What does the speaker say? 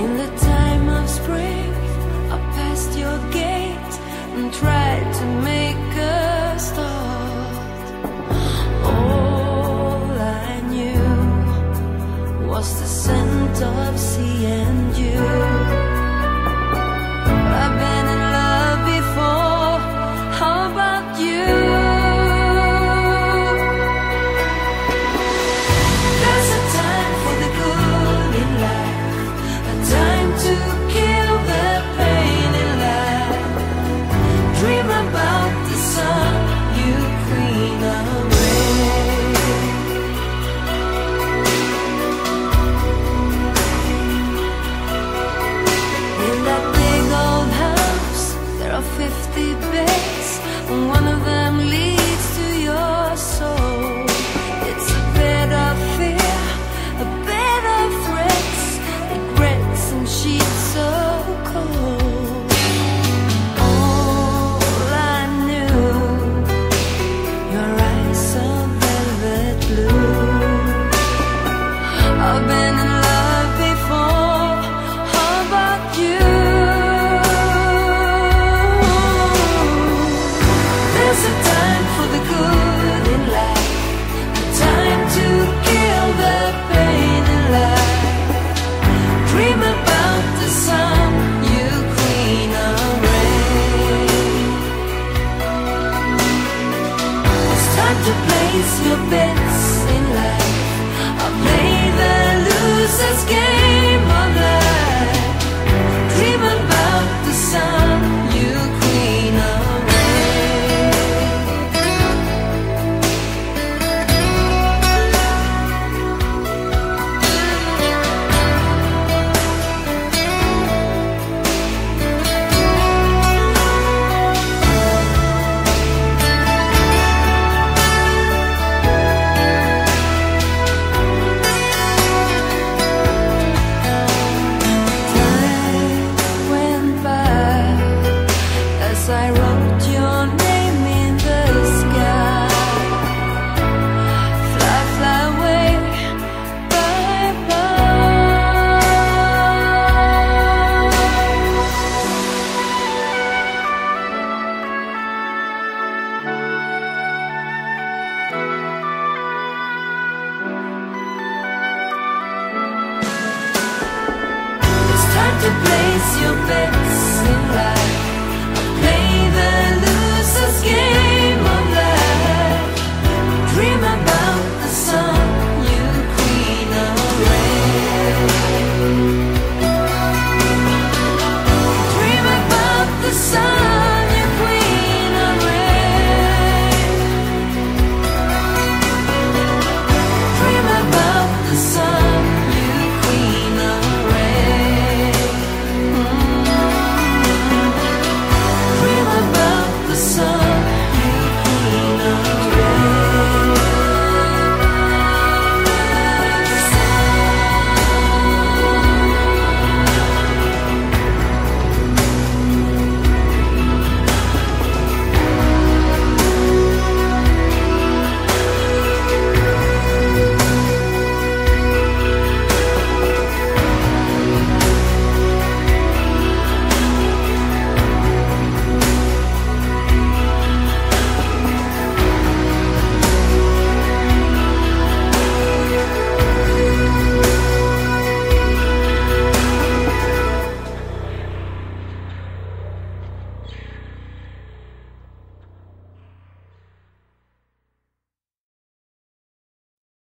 In the time of spring, I passed your gate and tried to make a start. All I knew was the scent of sea and you. I've been in love before, how about you? There's a time for the good in life, a time to kill the pain in life. Dream about the sun, you queen of rain. In that big old house, there are 50 beds, and one of them leads to your soul. It's a bed of fear, a bed of threats, regrets and sheets so cold. All I knew, your eyes are velvet blue. I've been in love before, how about you? There's a time for the good in life, a time to kill the pain in life. Dream about the sun, you queen of rain. It's time to place your bets in life. I'll play the loser's game of life. Dream about the sun, you queen of rain. Time went by as I wrote your name in the sky. Fly, fly away, bye bye. It's time to place your bets